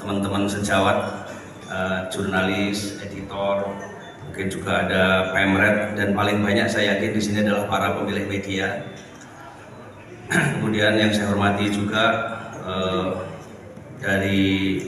teman-teman sejawat, jurnalis, editor, mungkin juga ada pemret, dan paling banyak saya yakin di sini adalah para pemilik media. Kemudian yang saya hormati juga dari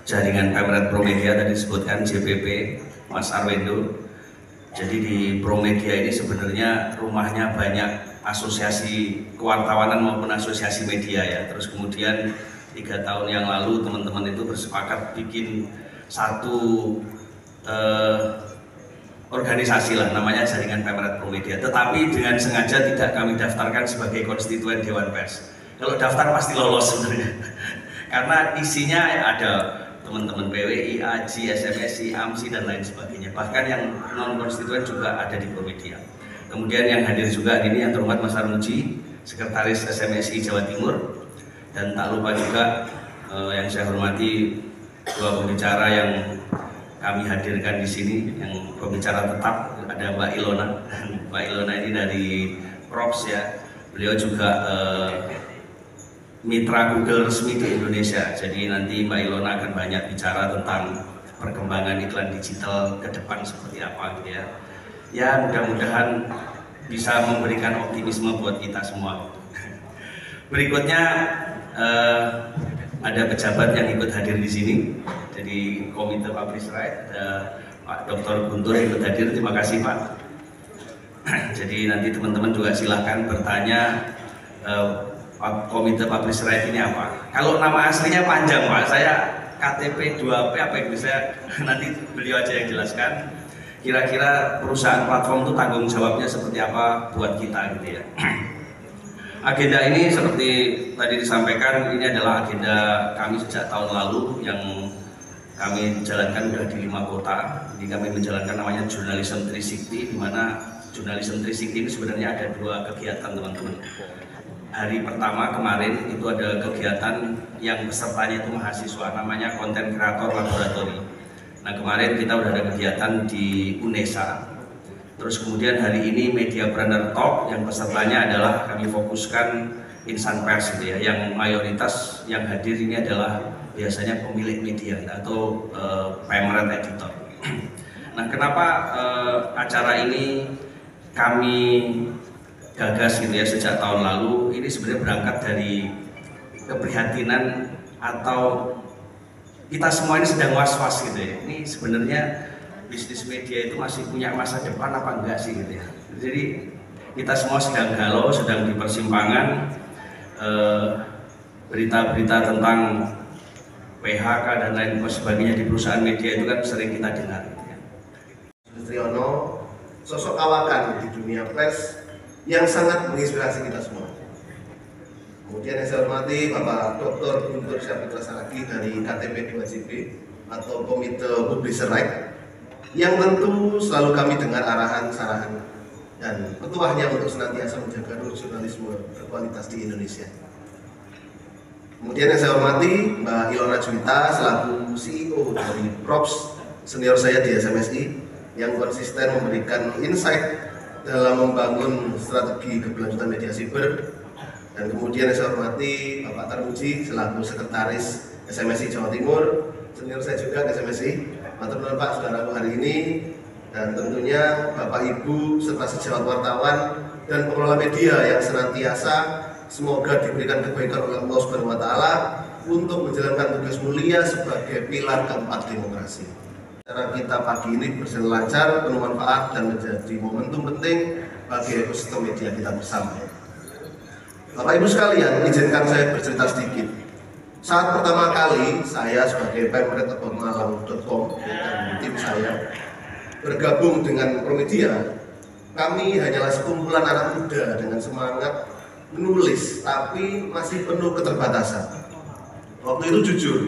jaringan Pemret Promedia tadi disebutkan JPP, Mas Arwendo. Jadi di Promedia ini sebenarnya rumahnya banyak asosiasi kewartawanan maupun asosiasi media ya. Terus kemudian 3 tahun yang lalu teman-teman itu bersepakat bikin satu organisasi lah, namanya Jaringan Pemret Promedia. Tetapi dengan sengaja tidak kami daftarkan sebagai konstituen Dewan Pers. Kalau daftar pasti lolos sebenarnya, karena isinya ada teman-teman PWI, AJI, SMSI, AMSI dan lain sebagainya. Bahkan yang non konstituen juga ada di Promedia. Kemudian yang hadir juga ini yang terhormat Mas Armuji, Sekretaris SMSI Jawa Timur, dan tak lupa juga yang saya hormati dua pembicara yang kami hadirkan di sini. Yang pembicara tetap ada Mbak Ilona. Mbak Ilona ini dari Props ya. Beliau juga mitra Google resmi di Indonesia. Jadi nanti Mbak Ilona akan banyak bicara tentang perkembangan iklan digital ke depan seperti apa gitu ya. Ya mudah-mudahan bisa memberikan optimisme buat kita semua. Berikutnya ada pejabat yang ikut hadir di sini. Jadi Komite Publish Right, Pak Dr. Guntur ikut hadir. Terima kasih Pak. Jadi nanti teman-teman juga silahkan bertanya. Komite Publish Right ini apa? Kalau nama aslinya panjang Pak, saya KTP 2P apa yang bisa nanti beliau aja yang jelaskan. Kira-kira perusahaan platform itu tanggung jawabnya seperti apa buat kita gitu ya. Agenda ini seperti tadi disampaikan, ini adalah agenda kami sejak tahun lalu yang kami jalankan sudah di 5 kota. Jadi kami menjalankan namanya Journalism 360, di mana Journalism 360 ini sebenarnya ada 2 kegiatan teman-teman. Hari pertama kemarin itu ada kegiatan yang pesertanya itu mahasiswa, namanya Content Creator Laboratory. Nah kemarin kita udah ada kegiatan di UNESA. Terus kemudian hari ini Media Planner Talk yang pesertanya adalah kami fokuskan insan pers gitu ya, yang mayoritas yang hadir ini adalah biasanya pemilik media atau pemret editor. Nah kenapa acara ini kami gagas gitu ya sejak tahun lalu? Ini sebenarnya berangkat dari keprihatinan atau kita semua ini sedang was-was gitu ya. Ini sebenarnya bisnis media itu masih punya masa depan apa enggak sih gitu ya. Jadi kita semua sedang galau, sedang di persimpangan. Berita-berita tentang PHK dan lain sebagainya di perusahaan media itu kan sering kita dengar gitu ya. Triono, sosok kawakan di dunia pers yang sangat menginspirasi kita semua. Kemudian yang saya hormati Bapak Dr. Guntur Syafitra Saragi dari KTP 2JP atau Komite Publish Right, yang tentu selalu kami dengar arahan-sarahan dan petuahnya untuk senantiasa menjaga jurnalisme berkualitas di Indonesia. Kemudian yang saya hormati Mbak Ilona Juwita selaku CEO dari Props, senior saya di SMSI, yang konsisten memberikan insight dalam membangun strategi keberlanjutan media siber. Dan kemudian yang saya hormati Bapak Tarmuji selaku Sekretaris SMSI Jawa Timur, senior saya juga di SMSI. Matur nuwun Pak saudaraku hari ini, dan tentunya Bapak Ibu serta sejawat wartawan dan pengelola media yang senantiasa semoga diberikan kebaikan oleh Allah Subhanahu wa Ta'ala untuk menjalankan tugas mulia sebagai pilar keempat demokrasi. Acara kita pagi ini berjalan lancar, penuh manfaat dan menjadi momentum penting bagi ekosistem media kita bersama. Bapak Ibu sekalian, izinkan saya bercerita sedikit. Saat pertama kali saya sebagai pemret.malang.com dan tim saya bergabung dengan Promedia, kami hanyalah sekumpulan anak muda dengan semangat menulis, tapi masih penuh keterbatasan. Waktu itu jujur,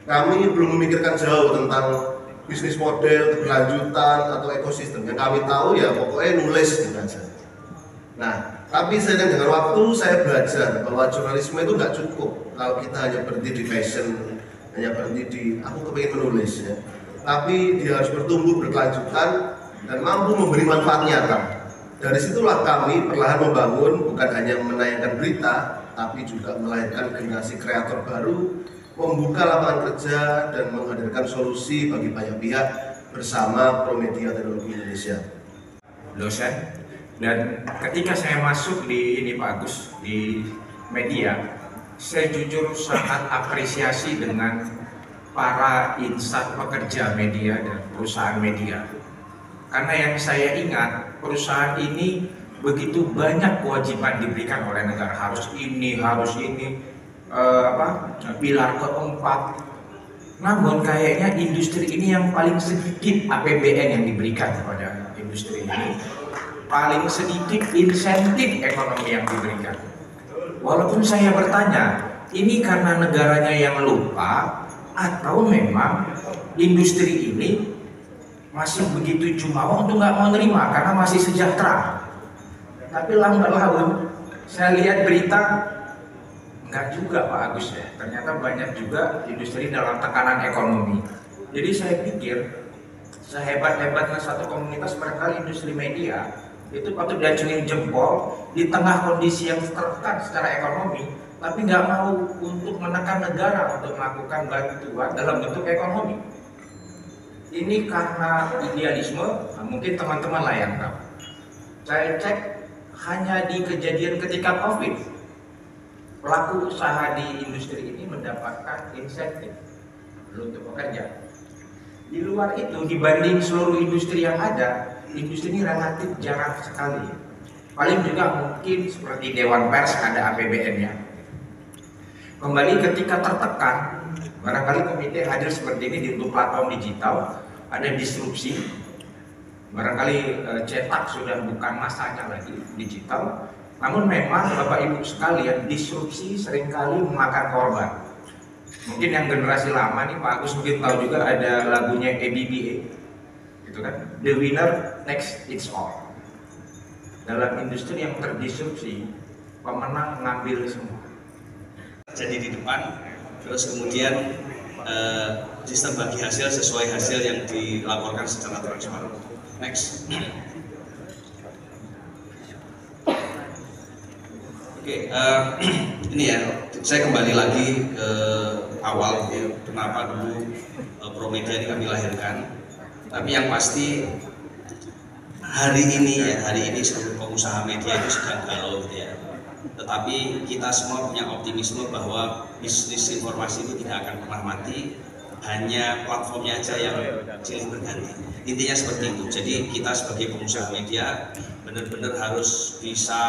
kami belum memikirkan jauh tentang bisnis model, keberlanjutan, atau ekosistem. Yang kami tahu ya pokoknya nulis gitu aja. Nah, tapi seiring dengan waktu saya belajar bahwa jurnalisme itu nggak cukup kalau kita hanya berhenti di fashion, hanya berhenti di aku kepingin menulis ya. Tapi dia harus bertumbuh berkelanjutan dan mampu memberi manfaat nyata. Dari situlah kami perlahan membangun bukan hanya menayangkan berita, tapi juga melahirkan generasi kreator baru membuka lapangan kerja dan menghadirkan solusi bagi banyak pihak bersama Promedia Teknologi Indonesia. Dosen, dan ketika saya masuk di ini Pak Agus, di media, saya jujur sangat apresiasi dengan para insan pekerja media dan perusahaan media. Karena yang saya ingat, perusahaan ini begitu banyak kewajiban diberikan oleh negara, harus ini, pilar keempat. Namun kayaknya industri ini yang paling sedikit APBN yang diberikan kepada industri ini, paling sedikit insentif ekonomi yang diberikan. Walaupun saya bertanya, ini karena negaranya yang lupa atau memang industri ini masih begitu jumawa untuk nggak mau nerima karena masih sejahtera. Tapi lambat laun saya lihat berita, nggak juga Pak Agus ya, ternyata banyak juga industri dalam tekanan ekonomi. Jadi saya pikir sehebat-hebatnya satu komunitas, barangkali industri media itu patut diacungin jempol di tengah kondisi yang tertekan secara ekonomi, tapi nggak mau untuk menekan negara untuk melakukan bantuan dalam bentuk ekonomi. Ini karena idealisme, nah mungkin teman-teman lah yang tahu. Saya cek hanya di kejadian ketika COVID, pelaku usaha di industri ini mendapatkan insentif untuk pekerja. Di luar itu, dibanding seluruh industri yang ada, industri ini relatif jarang sekali. Paling juga mungkin seperti Dewan Pers ada APBN-nya. Kembali ketika tertekan, barangkali komite hadir seperti ini di untuk platform digital, ada disrupsi. Barangkali cetak sudah bukan masanya lagi, digital. Namun memang Bapak Ibu sekalian, disrupsi seringkali memakan korban. Mungkin yang generasi lama nih Pak Agus mungkin tahu juga ada lagunya ABBA, gitu kan? The winner takes it all. Dalam industri yang terdisrupsi, pemenang ngambil semua. Jadi di depan, terus kemudian sistem bagi hasil sesuai hasil yang dilaporkan secara transparan. Next. Oke, ini ya, saya kembali lagi ke awal ya, kenapa dulu Promedia ini kami lahirkan. Tapi yang pasti hari ini seluruh pengusaha media itu sedang galau gitu ya. Tetapi kita semua punya optimisme bahwa bisnis informasi itu tidak akan pernah mati, hanya platformnya aja yang silih berganti. Intinya seperti itu. Jadi kita sebagai pengusaha media benar-benar harus bisa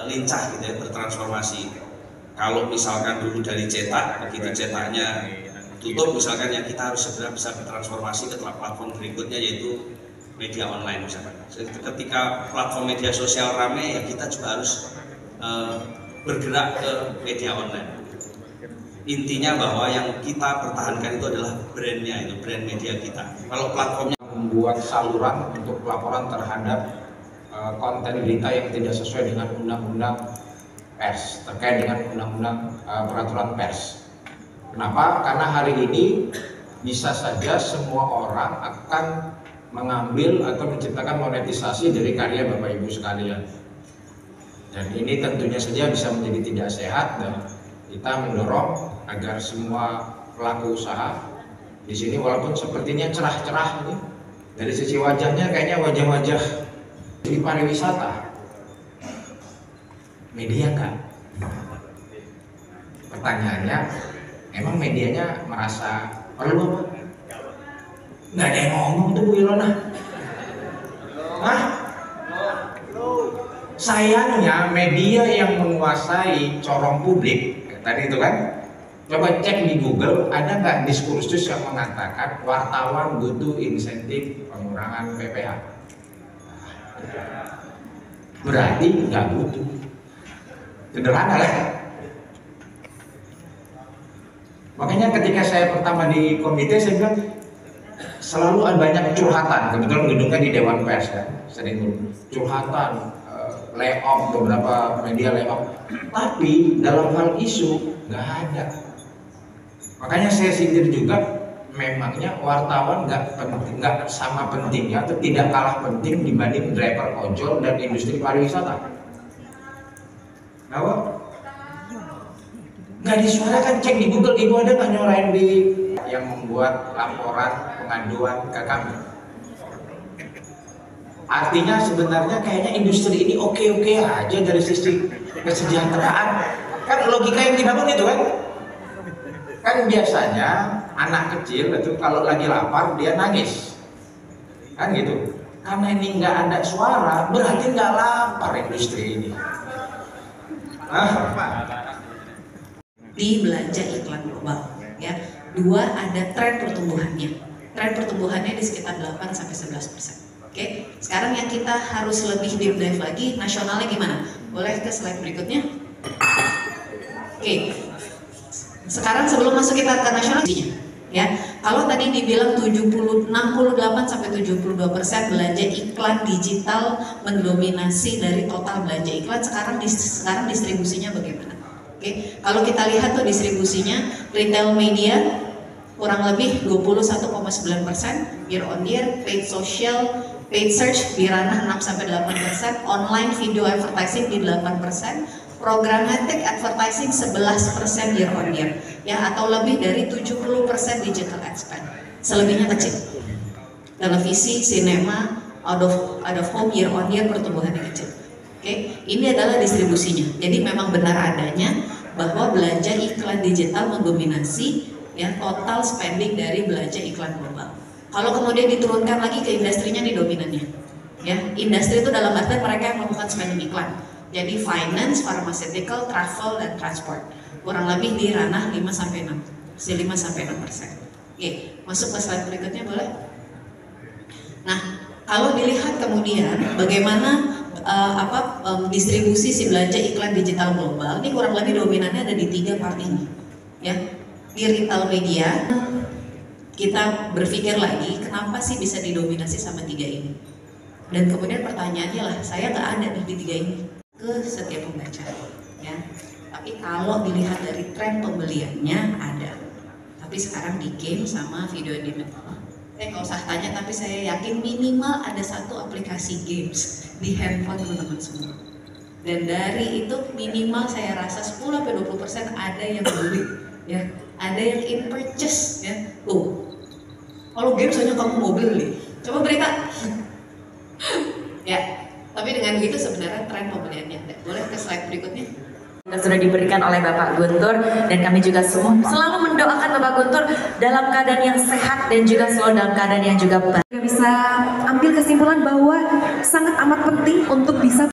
lincah gitu ya, bertransformasi. Kalau misalkan dulu dari cetak, begitu cetaknya tutup misalkan, ya kita harus segera bisa bertransformasi ke platform berikutnya, yaitu media online misalkan. Ketika platform media sosial rame, ya kita juga harus bergerak ke media online. Intinya bahwa yang kita pertahankan itu adalah brandnya, itu brand media kita. Kalau platformnya Membuat saluran untuk pelaporan terhadap konten berita yang tidak sesuai dengan undang-undang pers, terkait dengan undang-undang peraturan pers. Kenapa? Karena hari ini bisa saja semua orang akan mengambil atau menciptakan monetisasi dari karya Bapak Ibu sekalian. Dan ini tentunya saja bisa menjadi tidak sehat, dan kita mendorong agar semua pelaku usaha di sini, walaupun sepertinya cerah-cerah nih, dari sisi wajahnya kayaknya wajah-wajah di pariwisata, media kan? Pertanyaannya, emang medianya merasa perlu apa? Nggak ada yang ngomong tuh Bu Ilona. Hah? Sayangnya media yang menguasai corong publik tadi itu kan, coba cek di Google, ada nggak diskursus yang mengatakan wartawan butuh insentif pengurangan PPh? Berarti nggak butuh. Sederhana lah. Makanya ketika saya pertama di komite, saya bilang selalu ada banyak curhatan. Kebetulan gedungnya di Dewan Pers kan, sering curhatan, layoff, beberapa media layoff. Tapi dalam hal isu nggak ada. Makanya saya sindir juga, memangnya wartawan nggak sama pentingnya atau tidak kalah penting dibanding driver ojol dan industri pariwisata? Kenapa? Nggak nggak disuarakan, cek di Google, ibu ada nggak nyorain di yang membuat laporan pengaduan ke kami. Artinya sebenarnya kayaknya industri ini oke-oke aja dari sisi kesejahteraan. Kan logika yang dibangun itu kan. Kan biasanya anak kecil itu kalau lagi lapar dia nangis. Kan gitu. Karena ini nggak ada suara, berarti nggak lapar industri ini. Di belanja iklan global, ya. Dua, ada tren pertumbuhannya. Tren pertumbuhannya di sekitar 8-11%. Oke, sekarang yang kita harus lebih deep dive lagi, nasionalnya gimana? Boleh ke slide berikutnya? Oke, sekarang sebelum masuk kita ke nasional, ya, kalau tadi dibilang 68-72% belanja iklan digital mendominasi dari total belanja iklan, sekarang distribusinya bagaimana? Oke, kalau kita lihat tuh distribusinya, retail media kurang lebih 21,9% year on year, paid social, paid search di ranah 6-8%, online video advertising di 8%, programmatic advertising 11% year on year, ya, atau lebih dari 70% digital ad spend. Selebihnya kecil. Televisi, sinema, out of home year on year pertumbuhannya kecil. Oke, ini adalah distribusinya. Jadi memang benar adanya bahwa belanja iklan digital mendominasi, ya, total spending dari belanja iklan global. Kalau kemudian diturunkan lagi ke industrinya nih dominannya, ya, industri itu dalam artian mereka yang melakukan spending iklan. Jadi finance, pharmaceutical, travel, dan transport kurang lebih di ranah 5-6%. Oke, masuk ke slide berikutnya boleh? Nah, kalau dilihat kemudian bagaimana distribusi si belanja iklan digital global, ini kurang lebih dominannya ada di 3 part ini, ya. Di retail media kita berpikir lagi kenapa sih bisa didominasi sama 3 ini, dan kemudian pertanyaannya lah, saya nggak ada di 3 ini ke setiap pembaca, ya. Tapi kalau dilihat dari tren pembeliannya ada, tapi sekarang di game sama video on demand, saya nggak usah tanya, tapi saya yakin minimal ada 1 aplikasi games di handphone teman-teman semua. Dan dari itu minimal saya rasa 10-20% ada yang beli, ya, ada yang in purchase, ya. Kalau games hanya kamu mau beli, coba berita. Ya, tapi dengan begitu sebenarnya tren pembeliannya ada. Boleh ke slide berikutnya? Sudah diberikan oleh Bapak Guntur, dan kami juga semua selalu mendoakan Bapak Guntur dalam keadaan yang sehat dan juga selalu dalam keadaan yang juga baik. Bisa ambil kesimpulan bahwa sangat amat penting untuk bisa